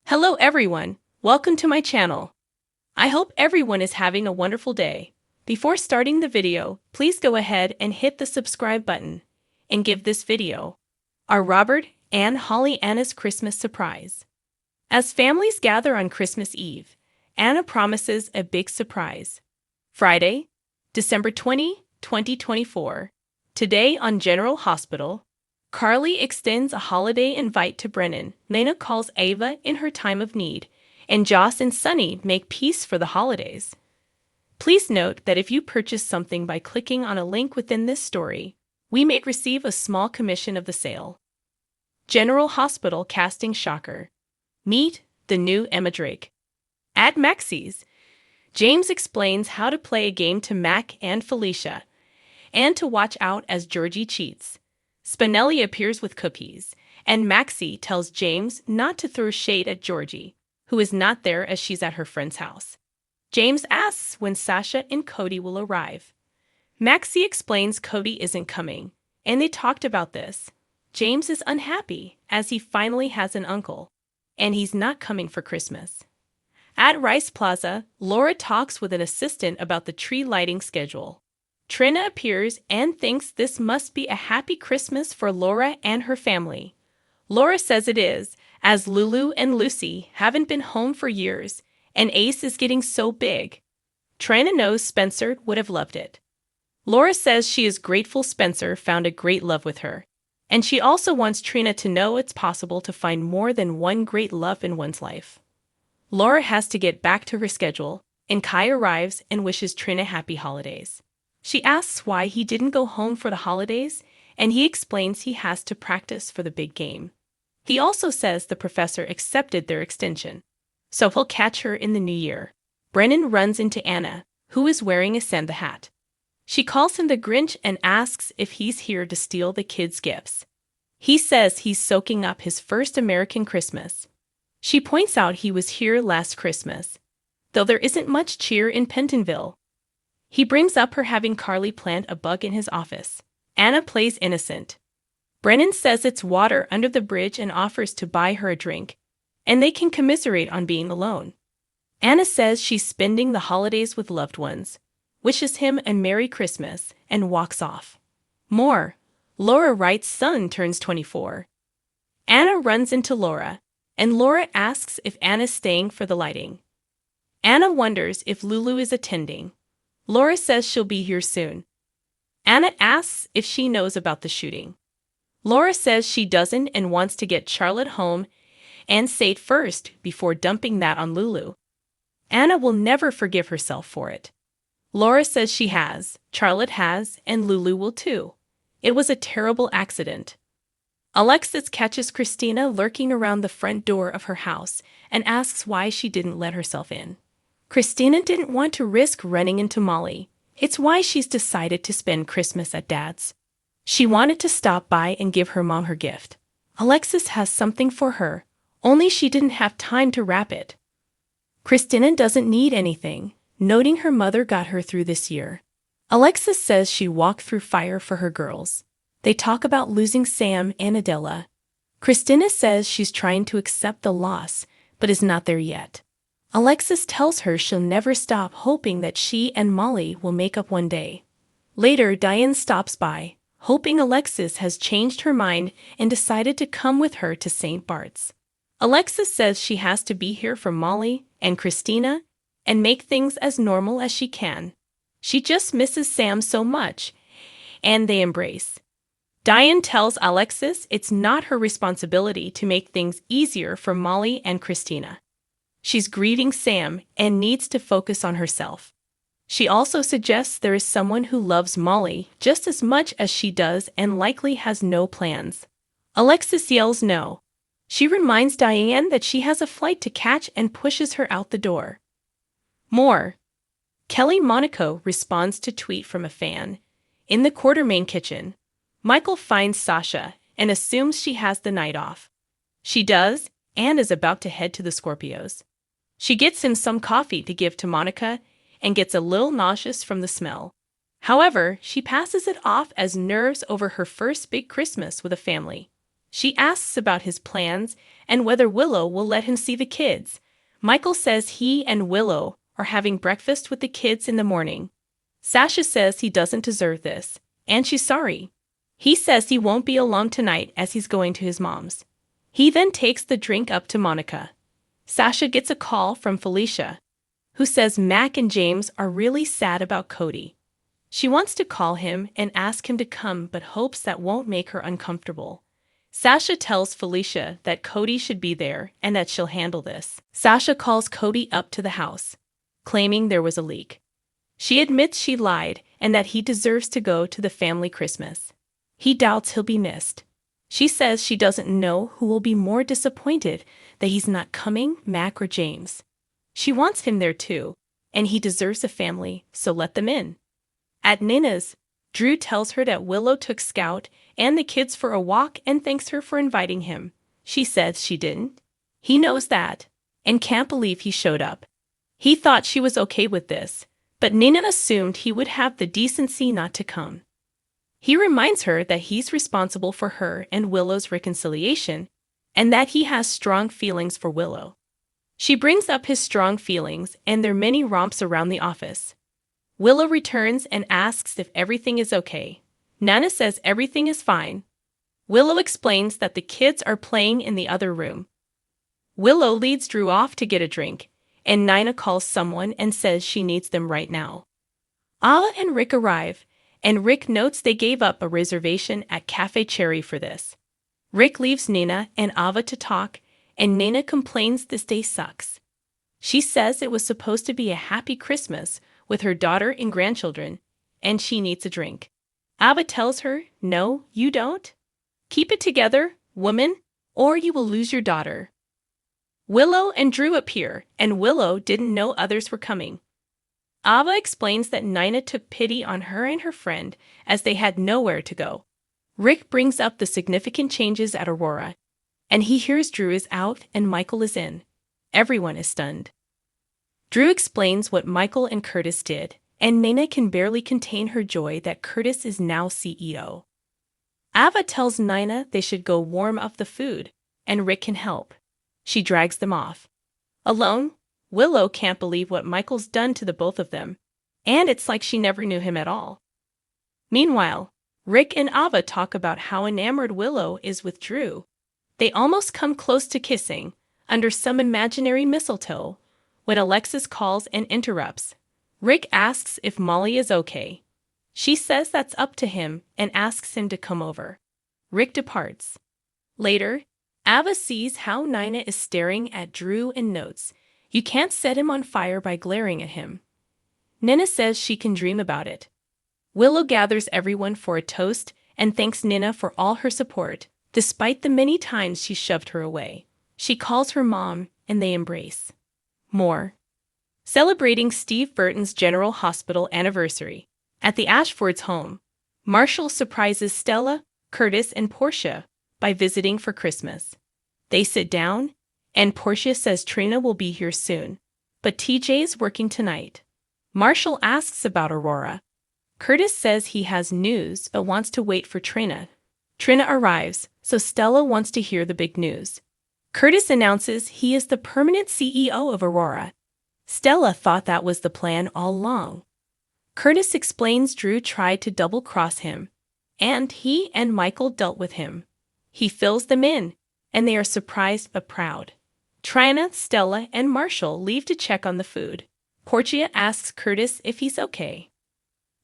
Hello everyone, welcome to my channel. I hope everyone is having a wonderful day. Before starting the video, please go ahead and hit the subscribe button and give this video our Robert and Holly Anna's Christmas surprise. As families gather on Christmas Eve, Anna promises a big surprise. Friday, December 20, 2024. Today on General Hospital, Carly extends a holiday invite to Brennan. Lena calls Ava in her time of need, and Joss and Sunny make peace for the holidays. Please note that if you purchase something by clicking on a link within this story, we may receive a small commission of the sale. General Hospital casting shocker. Meet the new Emma Drake. At Maxie's, James explains how to play a game to Mac and Felicia, and to watch out as Georgie cheats. Spinelli appears with cookies, and Maxie tells James not to throw shade at Georgie, who is not there as she's at her friend's house. James asks when Sasha and Cody will arrive. Maxie explains Cody isn't coming, and they talked about this. James is unhappy as he finally has an uncle, and he's not coming for Christmas. At Rice Plaza, Laura talks with an assistant about the tree lighting schedule. Trina appears and thinks this must be a happy Christmas for Laura and her family. Laura says it is, as Lulu and Lucy haven't been home for years, and Ace is getting so big. Trina knows Spencer would have loved it. Laura says she is grateful Spencer found a great love with her, and she also wants Trina to know it's possible to find more than one great love in one's life. Laura has to get back to her schedule, and Kai arrives and wishes Trina happy holidays. She asks why he didn't go home for the holidays, and he explains he has to practice for the big game. He also says the professor accepted their extension, so he'll catch her in the new year. Brennan runs into Anna, who is wearing a Santa hat. She calls him the Grinch and asks if he's here to steal the kids' gifts. He says he's soaking up his first American Christmas. She points out he was here last Christmas, though there isn't much cheer in Pentonville. He brings up her having Carly plant a bug in his office. Anna plays innocent. Brennan says it's water under the bridge and offers to buy her a drink, and they can commiserate on being alone. Anna says she's spending the holidays with loved ones, wishes him a Merry Christmas, and walks off. More. Laura writes son turns 24. Anna runs into Laura, and Laura asks if Anna's staying for the lighting. Anna wonders if Lulu is attending. Laura says she'll be here soon. Anna asks if she knows about the shooting. Laura says she doesn't and wants to get Charlotte home and say it first before dumping that on Lulu. Anna will never forgive herself for it. Laura says she has, Charlotte has, and Lulu will too. It was a terrible accident. Alexis catches Christina lurking around the front door of her house and asks why she didn't let herself in. Christina didn't want to risk running into Molly. It's why she's decided to spend Christmas at Dad's. She wanted to stop by and give her mom her gift. Alexis has something for her, only she didn't have time to wrap it. Christina doesn't need anything, noting her mother got her through this year. Alexis says she walked through fire for her girls. They talk about losing Sam and Adela. Christina says she's trying to accept the loss, but is not there yet. Alexis tells her she'll never stop hoping that she and Molly will make up one day. Later, Diane stops by, hoping Alexis has changed her mind and decided to come with her to St. Bart's. Alexis says she has to be here for Molly and Christina and make things as normal as she can. She just misses Sam so much, and they embrace. Diane tells Alexis it's not her responsibility to make things easier for Molly and Christina. She's grieving Sam and needs to focus on herself. She also suggests there is someone who loves Molly just as much as she does and likely has no plans. Alexis yells no. She reminds Diane that she has a flight to catch and pushes her out the door. More. Kelly Monaco responds to tweet from a fan. In the Quartermain kitchen, Michael finds Sasha and assumes she has the night off. She does and is about to head to the Scorpios. She gets him some coffee to give to Monica and gets a little nauseous from the smell. However, she passes it off as nerves over her first big Christmas with a family. She asks about his plans and whether Willow will let him see the kids. Michael says he and Willow are having breakfast with the kids in the morning. Sasha says he doesn't deserve this, and she's sorry. He says he won't be alone tonight as he's going to his mom's. He then takes the drink up to Monica. Sasha gets a call from Felicia, who says Mac and James are really sad about Cody. She wants to call him and ask him to come but hopes that won't make her uncomfortable. Sasha tells Felicia that Cody should be there and that she'll handle this. Sasha calls Cody up to the house, claiming there was a leak. She admits she lied and that he deserves to go to the family Christmas. He doubts he'll be missed. She says she doesn't know who will be more disappointed that he's not coming, Mac or James. She wants him there too, and he deserves a family, so let them in. At Nina's, Drew tells her that Willow took Scout and the kids for a walk and thanks her for inviting him. She says she didn't. He knows that, and can't believe he showed up. He thought she was okay with this, but Nina assumed he would have the decency not to come. He reminds her that he's responsible for her and Willow's reconciliation, and that he has strong feelings for Willow. She brings up his strong feelings and their many romps around the office. Willow returns and asks if everything is okay. Nana says everything is fine. Willow explains that the kids are playing in the other room. Willow leads Drew off to get a drink, and Nina calls someone and says she needs them right now. Ava and Rick arrive, and Rick notes they gave up a reservation at Cafe Cherry for this. Rick leaves Nina and Ava to talk, and Nina complains this day sucks. She says it was supposed to be a happy Christmas with her daughter and grandchildren, and she needs a drink. Ava tells her, "No, you don't. Keep it together, woman, or you will lose your daughter." Willow and Drew appear, and Willow didn't know others were coming. Ava explains that Nina took pity on her and her friend as they had nowhere to go. Rick brings up the significant changes at Aurora, and he hears Drew is out and Michael is in. Everyone is stunned. Drew explains what Michael and Curtis did, and Nina can barely contain her joy that Curtis is now CEO. Ava tells Nina they should go warm up the food, and Rick can help. She drags them off. Alone, Willow can't believe what Michael's done to the both of them, and it's like she never knew him at all. Meanwhile, Rick and Ava talk about how enamored Willow is with Drew. They almost come close to kissing, under some imaginary mistletoe, when Alexis calls and interrupts. Rick asks if Molly is okay. She says that's up to him and asks him to come over. Rick departs. Later, Ava sees how Nina is staring at Drew and notes, "You can't set him on fire by glaring at him." Nina says she can dream about it. Willow gathers everyone for a toast and thanks Nina for all her support, despite the many times she shoved her away. She calls her mom, and they embrace. More. Celebrating Steve Burton's General Hospital anniversary. At the Ashfords' home, Marshall surprises Stella, Curtis, and Portia by visiting for Christmas. They sit down, and Portia says Trina will be here soon, but TJ's working tonight. Marshall asks about Aurora. Curtis says he has news but wants to wait for Trina. Trina arrives, so Stella wants to hear the big news. Curtis announces he is the permanent CEO of Aurora. Stella thought that was the plan all along. Curtis explains Drew tried to double-cross him, and he and Michael dealt with him. He fills them in, and they are surprised but proud. Trina, Stella, and Marshall leave to check on the food. Portia asks Curtis if he's okay.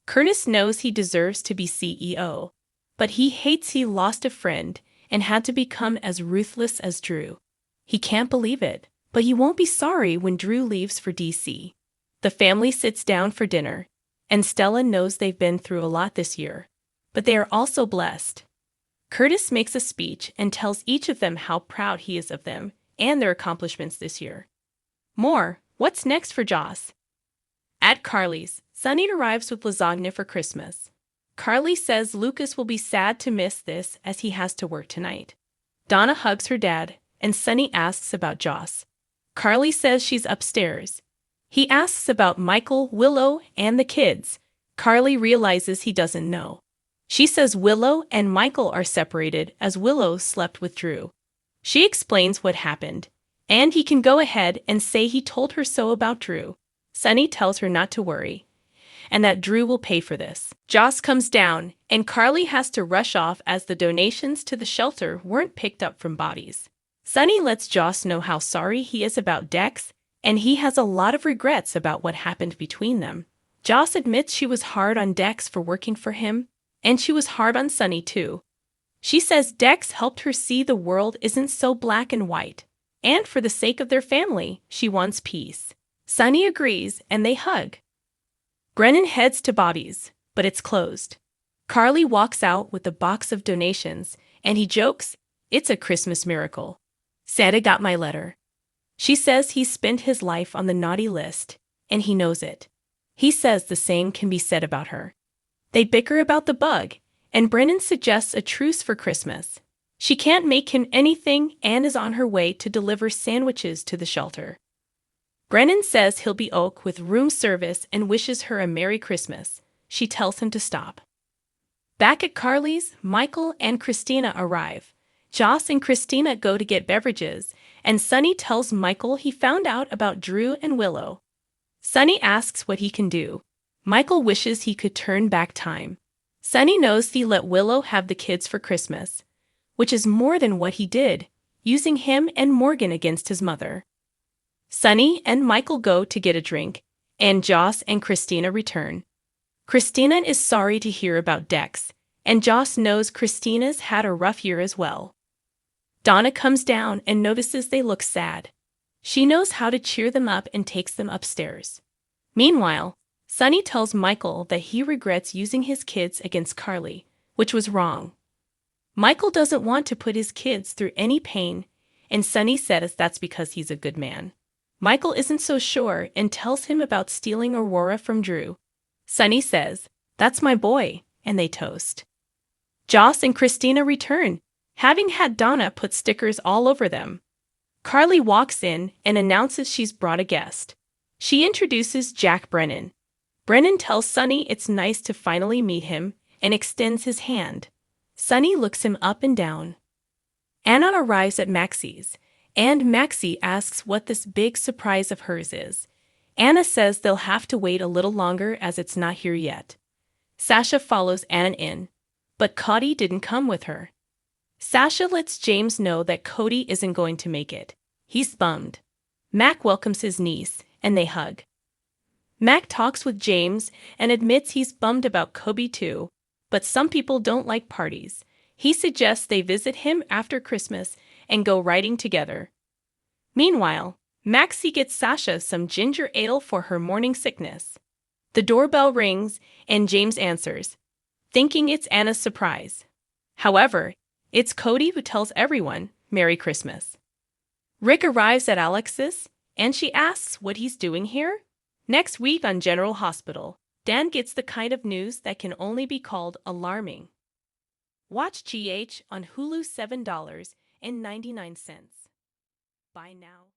Curtis knows he deserves to be CEO, but he hates he lost a friend and had to become as ruthless as Drew. He can't believe it, but he won't be sorry when Drew leaves for DC. The family sits down for dinner, and Stella knows they've been through a lot this year, but they are also blessed. Curtis makes a speech and tells each of them how proud he is of them and their accomplishments this year. More, what's next for Joss? At Carly's, Sunny arrives with lasagna for Christmas. Carly says Lucas will be sad to miss this as he has to work tonight. Donna hugs her dad, and Sunny asks about Joss. Carly says she's upstairs. He asks about Michael, Willow, and the kids. Carly realizes he doesn't know. She says Willow and Michael are separated as Willow slept with Drew. She explains what happened, and he can go ahead and say he told her so about Drew. Sunny tells her not to worry, and that Drew will pay for this. Joss comes down, and Carly has to rush off as the donations to the shelter weren't picked up from bodies. Sunny lets Joss know how sorry he is about Dex, and he has a lot of regrets about what happened between them. Joss admits she was hard on Dex for working for him, and she was hard on Sunny too. She says Dex helped her see the world isn't so black and white, and for the sake of their family, she wants peace. Sunny agrees, and they hug. Brennan heads to Bobby's, but it's closed. Carly walks out with a box of donations, and he jokes, "It's a Christmas miracle. Santa got my letter." She says he spent his life on the naughty list, and he knows it. He says the same can be said about her. They bicker about the bug, and Brennan suggests a truce for Christmas. She can't make him anything and is on her way to deliver sandwiches to the shelter. Brennan says he'll be okay with room service and wishes her a Merry Christmas. She tells him to stop. Back at Carly's, Michael and Christina arrive. Joss and Christina go to get beverages, and Sunny tells Michael he found out about Drew and Willow. Sunny asks what he can do. Michael wishes he could turn back time. Sunny knows he let Willow have the kids for Christmas, which is more than what he did, using him and Morgan against his mother. Sunny and Michael go to get a drink, and Joss and Christina return. Christina is sorry to hear about Dex, and Joss knows Christina's had a rough year as well. Donna comes down and notices they look sad. She knows how to cheer them up and takes them upstairs. Meanwhile, Sunny tells Michael that he regrets using his kids against Carly, which was wrong. Michael doesn't want to put his kids through any pain, and Sunny says that's because he's a good man. Michael isn't so sure and tells him about stealing Aurora from Drew. Sunny says, "That's my boy," and they toast. Joss and Christina return, having had Donna put stickers all over them. Carly walks in and announces she's brought a guest. She introduces Jack Brennan. Brennan tells Sunny it's nice to finally meet him and extends his hand. Sunny looks him up and down. Anna arrives at Maxie's, and Maxie asks what this big surprise of hers is. Anna says they'll have to wait a little longer as it's not here yet. Sasha follows Anna in, but Cody didn't come with her. Sasha lets James know that Cody isn't going to make it. He's bummed. Mac welcomes his niece, and they hug. Mac talks with James and admits he's bummed about Kobe too, but some people don't like parties. He suggests they visit him after Christmas and go riding together. Meanwhile, Maxie gets Sasha some ginger ale for her morning sickness. The doorbell rings, and James answers, thinking it's Anna's surprise. However, it's Cody who tells everyone, "Merry Christmas." Rick arrives at Alexis, and she asks what he's doing here. Next week on General Hospital, Dan gets the kind of news that can only be called alarming. Watch GH on Hulu $7.99. Bye now.